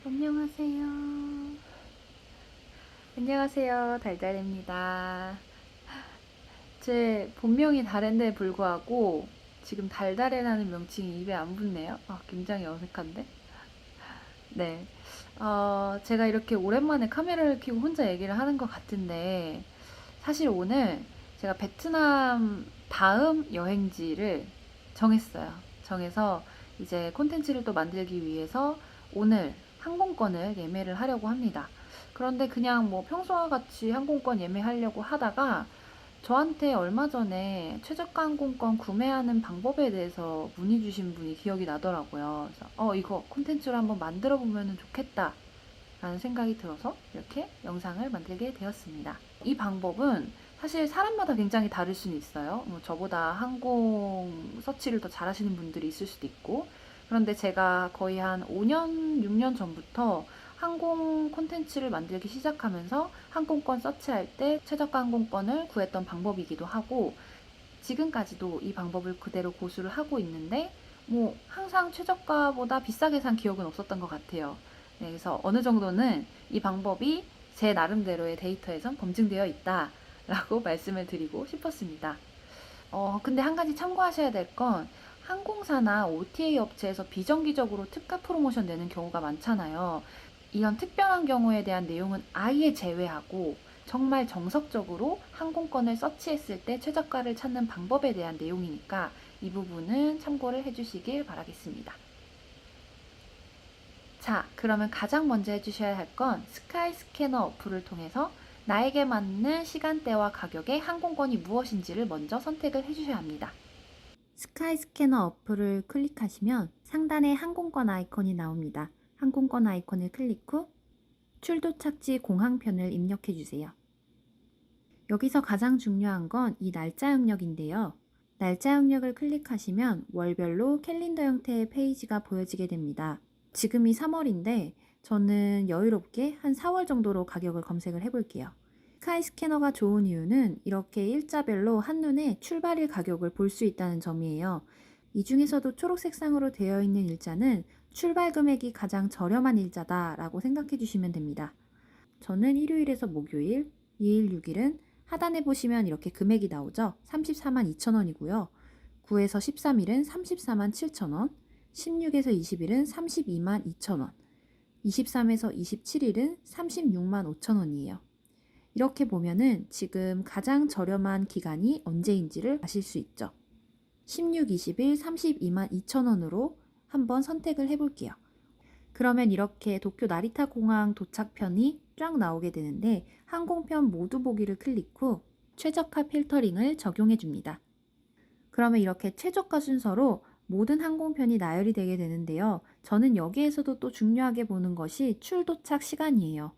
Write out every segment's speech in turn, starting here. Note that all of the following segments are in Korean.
안녕하세요. 안녕하세요. 달달입니다. 제 본명이 달인데 불구하고 지금 달달이라는 명칭이 입에 안 붙네요. 굉장히 어색한데? 네. 제가 이렇게 오랜만에 카메라를 켜고 혼자 얘기를 하는 것 같은데, 사실 오늘 제가 베트남 다음 여행지를 정했어요. 정해서 이제 콘텐츠를 또 만들기 위해서 오늘 항공권을 예매를 하려고 합니다. 그런데 그냥 뭐 평소와 같이 항공권 예매하려고 하다가 저한테 얼마 전에 최저가 항공권 구매하는 방법에 대해서 문의 주신 분이 기억이 나더라고요. 그래서 이거 콘텐츠로 한번 만들어 보면 좋겠다 라는 생각이 들어서 이렇게 영상을 만들게 되었습니다. 이 방법은 사실 사람마다 굉장히 다를 수는 있어요. 뭐 저보다 항공 서치를 더 잘하시는 분들이 있을 수도 있고, 그런데 제가 거의 한 5년, 6년 전부터 항공 콘텐츠를 만들기 시작하면서 항공권 서치할 때 최저가 항공권을 구했던 방법이기도 하고, 지금까지도 이 방법을 그대로 고수를 하고 있는데, 뭐 항상 최저가보다 비싸게 산 기억은 없었던 것 같아요. 네, 그래서 어느 정도는 이 방법이 제 나름대로의 데이터에선 검증되어 있다라고 말씀을 드리고 싶었습니다. 근데 한 가지 참고하셔야 될 건, 항공사나 OTA 업체에서 비정기적으로 특가 프로모션 내는 경우가 많잖아요. 이런 특별한 경우에 대한 내용은 아예 제외하고, 정말 정석적으로 항공권을 서치했을 때 최저가를 찾는 방법에 대한 내용이니까 이 부분은 참고를 해주시길 바라겠습니다. 자, 그러면 가장 먼저 해주셔야 할 건 스카이 스캐너 어플을 통해서 나에게 맞는 시간대와 가격의 항공권이 무엇인지를 먼저 선택을 해주셔야 합니다. 스카이 스캐너 어플을 클릭하시면 상단에 항공권 아이콘이 나옵니다. 항공권 아이콘을 클릭 후 출도착지 공항편을 입력해 주세요. 여기서 가장 중요한 건 이 날짜 영역인데요. 날짜 영역을 클릭하시면 월별로 캘린더 형태의 페이지가 보여지게 됩니다. 지금이 3월인데 저는 여유롭게 한 4월 정도로 가격을 검색을 해볼게요. 스카이 스캐너가 좋은 이유는 이렇게 일자별로 한눈에 출발일 가격을 볼 수 있다는 점이에요. 이 중에서도 초록색상으로 되어 있는 일자는 출발 금액이 가장 저렴한 일자다라고 생각해 주시면 됩니다. 저는 일요일에서 목요일, 2일, 6일은 하단에 보시면 이렇게 금액이 나오죠. 34만 2천 원이고요. 9에서 13일은 34만 7천 원, 16에서 20일은 32만 2천 원, 23에서 27일은 36만 5천 원이에요. 이렇게 보면은 지금 가장 저렴한 기간이 언제인지를 아실 수 있죠. 16, 20일 32만 2천 원으로 한번 선택을 해볼게요. 그러면 이렇게 도쿄 나리타 공항 도착편이 쫙 나오게 되는데, 항공편 모두 보기를 클릭 후 최저가 필터링을 적용해 줍니다. 그러면 이렇게 최저가 순서로 모든 항공편이 나열이 되게 되는데요. 저는 여기에서도 또 중요하게 보는 것이 출도착 시간이에요.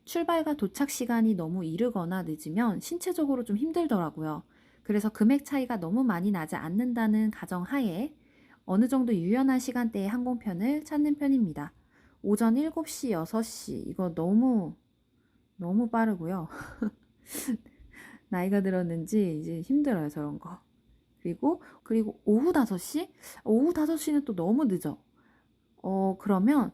출발과 도착 시간이 너무 이르거나 늦으면 신체적으로 좀 힘들더라고요. 그래서 금액 차이가 너무 많이 나지 않는다는 가정하에 어느 정도 유연한 시간대의 항공편을 찾는 편입니다. 오전 7시, 6시 이거 너무 빠르고요. 나이가 들었는지 이제 힘들어요, 저런 거. 그리고 오후 5시? 오후 5시는 또 너무 늦어. 그러면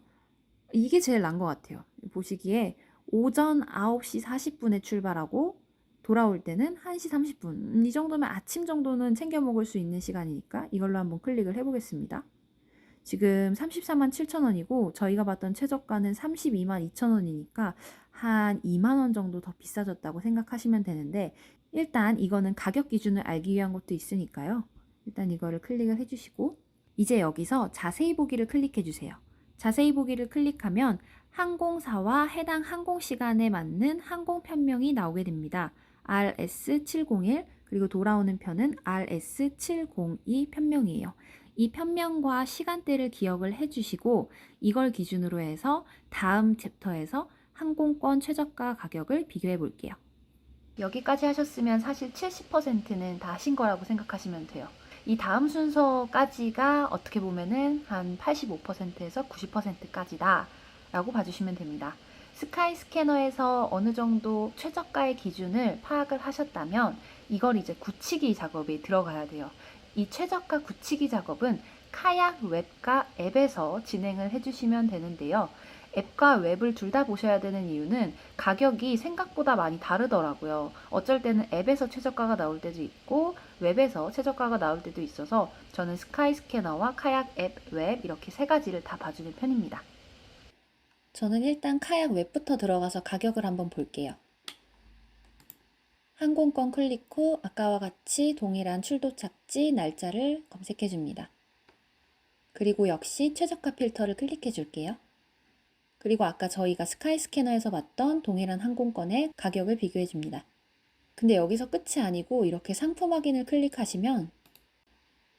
이게 제일 난 것 같아요. 보시기에 오전 9시 40분에 출발하고 돌아올 때는 1시 30분. 이 정도면 아침 정도는 챙겨 먹을 수 있는 시간이니까 이걸로 한번 클릭을 해보겠습니다. 지금 34만 7천 원이고 저희가 봤던 최저가는 32만 2천 원이니까 한 2만 원 정도 더 비싸졌다고 생각하시면 되는데, 일단 이거는 가격 기준을 알기 위한 것도 있으니까요. 일단 이거를 클릭을 해주시고 이제 여기서 자세히 보기를 클릭해 주세요. 자세히 보기를 클릭하면 항공사와 해당 항공시간에 맞는 항공편명이 나오게 됩니다. RS701 그리고 돌아오는 편은 RS702 편명이에요. 이 편명과 시간대를 기억을 해주시고 이걸 기준으로 해서 다음 챕터에서 항공권 최저가 가격을 비교해 볼게요. 여기까지 하셨으면 사실 70%는 다 하신 거라고 생각하시면 돼요. 이 다음 순서까지가 어떻게 보면은 한 85%에서 90%까지다 라고 봐주시면 됩니다. 스카이 스캐너에서 어느 정도 최저가의 기준을 파악을 하셨다면 이걸 이제 굳히기 작업에 들어가야 돼요. 이 최저가 굳히기 작업은 카약 웹과 앱에서 진행을 해주시면 되는데요. 앱과 웹을 둘 다 보셔야 되는 이유는 가격이 생각보다 많이 다르더라고요. 어쩔 때는 앱에서 최저가가 나올 때도 있고 웹에서 최저가가 나올 때도 있어서 저는 스카이스캐너와 카약 앱, 웹 이렇게 세 가지를 다 봐주는 편입니다. 저는 일단 카약 웹부터 들어가서 가격을 한번 볼게요. 항공권 클릭 후 아까와 같이 동일한 출도 착지 날짜를 검색해 줍니다. 그리고 역시 최저가 필터를 클릭해 줄게요. 그리고 아까 저희가 스카이스캐너에서 봤던 동일한 항공권의 가격을 비교해 줍니다. 근데 여기서 끝이 아니고 이렇게 상품 확인을 클릭하시면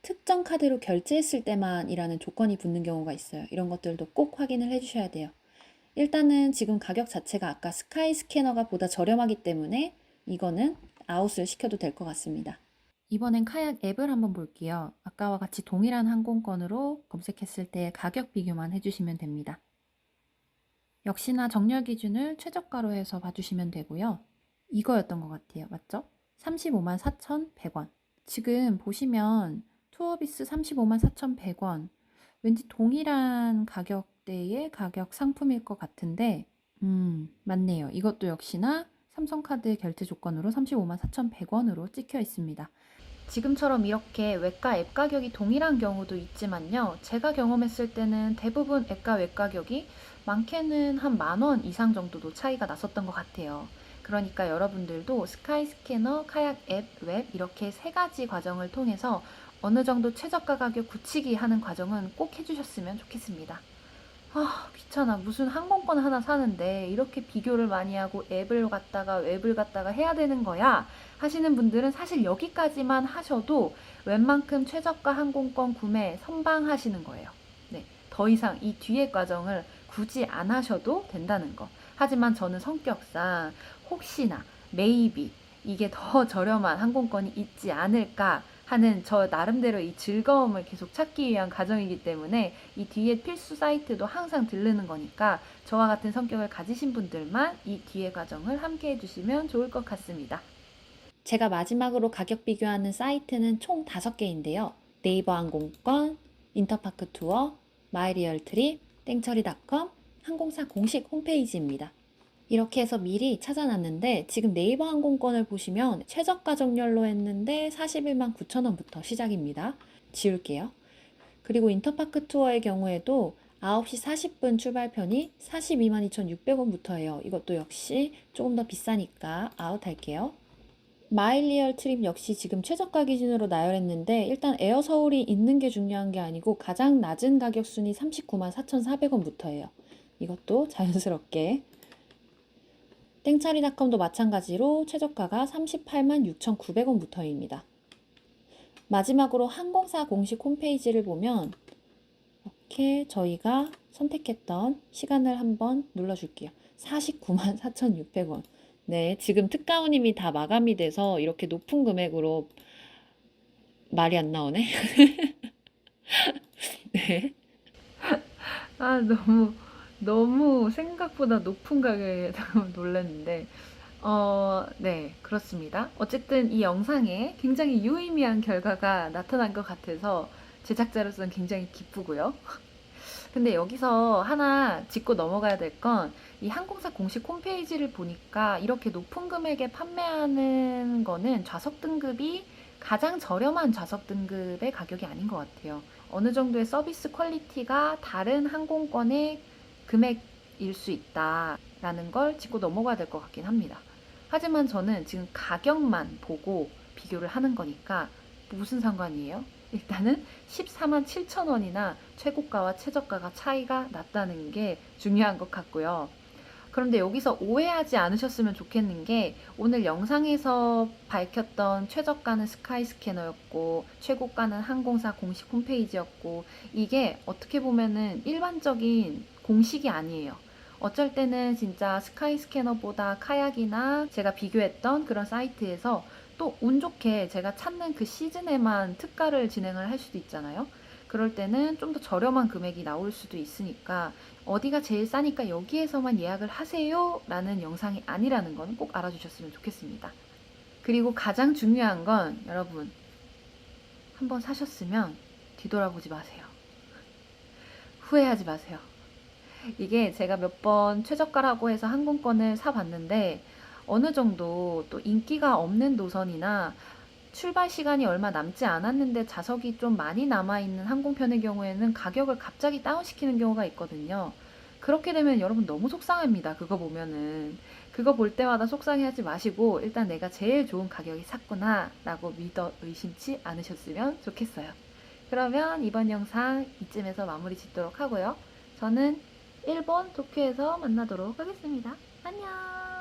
특정 카드로 결제했을 때만이라는 조건이 붙는 경우가 있어요. 이런 것들도 꼭 확인을 해주셔야 돼요. 일단은 지금 가격 자체가 아까 스카이스캐너가 보다 저렴하기 때문에 이거는 아웃을 시켜도 될 것 같습니다. 이번엔 카약 앱을 한번 볼게요. 아까와 같이 동일한 항공권으로 검색했을 때 가격 비교만 해주시면 됩니다. 역시나 정렬 기준을 최저가로 해서 봐주시면 되고요. 이거였던 것 같아요. 맞죠? 35만 4,100원. 지금 보시면 투어비스 35만 4,100원. 왠지 동일한 가격대의 가격 상품일 것 같은데 맞네요. 이것도 역시나 삼성카드 결제 조건으로 35만 4,100원으로 찍혀 있습니다. 지금처럼 이렇게 웹과 앱 가격이 동일한 경우도 있지만요. 제가 경험했을 때는 대부분 앱과 웹 가격이 많게는 한 10,000원 이상 정도도 차이가 났었던 것 같아요. 그러니까 여러분들도 스카이스캐너, 카약 앱, 웹 이렇게 세 가지 과정을 통해서 어느 정도 최저가 가격 굳히기 하는 과정은 꼭 해주셨으면 좋겠습니다. 귀찮아. 무슨 항공권 하나 사는데 이렇게 비교를 많이 하고 앱을 갖다가 웹을 갖다가 해야 되는 거야 하시는 분들은 사실 여기까지만 하셔도 웬만큼 최저가 항공권 구매 선방하시는 거예요. 네, 더 이상 이 뒤의 과정을 굳이 안 하셔도 된다는 거. 하지만 저는 성격상 혹시나 maybe 이게 더 저렴한 항공권이 있지 않을까 하는 저 나름대로 이 즐거움을 계속 찾기 위한 과정이기 때문에 이 뒤에 필수 사이트도 항상 들르는 거니까 저와 같은 성격을 가지신 분들만 이 뒤의 과정을 함께 해주시면 좋을 것 같습니다. 제가 마지막으로 가격 비교하는 사이트는 총 5개인데요. 네이버 항공권, 인터파크 투어, 마이리얼트립, 땡처리닷컴, 항공사 공식 홈페이지입니다. 이렇게 해서 미리 찾아놨는데 지금 네이버 항공권을 보시면 최저가 정렬로 했는데 41만 9천원부터 시작입니다. 지울게요. 그리고 인터파크 투어의 경우에도 9시 40분 출발편이 42만 2,600원부터예요. 이것도 역시 조금 더 비싸니까 아웃할게요. 마일리얼 트립 역시 지금 최저가 기준으로 나열했는데 일단 에어 서울이 있는 게 중요한 게 아니고 가장 낮은 가격 순위 39만 4,400원부터예요. 이것도 자연스럽게. 땡차리닷컴도 마찬가지로 최저가가 38만 6,900원부터입니다. 마지막으로 항공사 공식 홈페이지를 보면 이렇게 저희가 선택했던 시간을 한번 눌러줄게요. 49만 4,600원. 네, 지금 특가운임이 다 마감이 돼서 이렇게 높은 금액으로 말이 안 나오네. 네. 너무 생각보다 높은 가격에 놀랐는데, 네, 그렇습니다. 어쨌든 이 영상에 굉장히 유의미한 결과가 나타난 것 같아서 제작자로서는 굉장히 기쁘고요. 근데 여기서 하나 짚고 넘어가야 될 건 이 항공사 공식 홈페이지를 보니까 이렇게 높은 금액에 판매하는 거는 좌석 등급이 가장 저렴한 좌석 등급의 가격이 아닌 것 같아요. 어느 정도의 서비스 퀄리티가 다른 항공권의 금액일 수 있다라는 걸 짚고 넘어가야 될 것 같긴 합니다. 하지만 저는 지금 가격만 보고 비교를 하는 거니까 무슨 상관이에요? 일단은 14만 7천 원이나 최고가와 최저가가 차이가 났다는 게 중요한 것 같고요. 그런데 여기서 오해하지 않으셨으면 좋겠는 게 오늘 영상에서 밝혔던 최저가는 스카이스캐너였고 최고가는 항공사 공식 홈페이지였고 이게 어떻게 보면은 일반적인 공식이 아니에요. 어쩔 때는 진짜 스카이스캐너보다 카약이나 제가 비교했던 그런 사이트에서 또 운 좋게 제가 찾는 그 시즌에만 특가를 진행을 할 수도 있잖아요. 그럴 때는 좀 더 저렴한 금액이 나올 수도 있으니까 어디가 제일 싸니까 여기에서만 예약을 하세요 라는 영상이 아니라는 건 꼭 알아주셨으면 좋겠습니다. 그리고 가장 중요한 건 여러분 한번 사셨으면 뒤돌아보지 마세요. 후회하지 마세요. 이게 제가 몇 번 최저가라고 해서 항공권을 사봤는데 어느 정도 또 인기가 없는 노선이나 출발 시간이 얼마 남지 않았는데 좌석이 좀 많이 남아있는 항공편의 경우에는 가격을 갑자기 다운시키는 경우가 있거든요. 그렇게 되면 여러분 너무 속상합니다. 그거 보면은. 그거 볼 때마다 속상해하지 마시고 일단 내가 제일 좋은 가격에 샀구나 라고 믿어 의심치 않으셨으면 좋겠어요. 그러면 이번 영상 이쯤에서 마무리 짓도록 하고요. 저는 일본 도쿄에서 만나도록 하겠습니다. 안녕!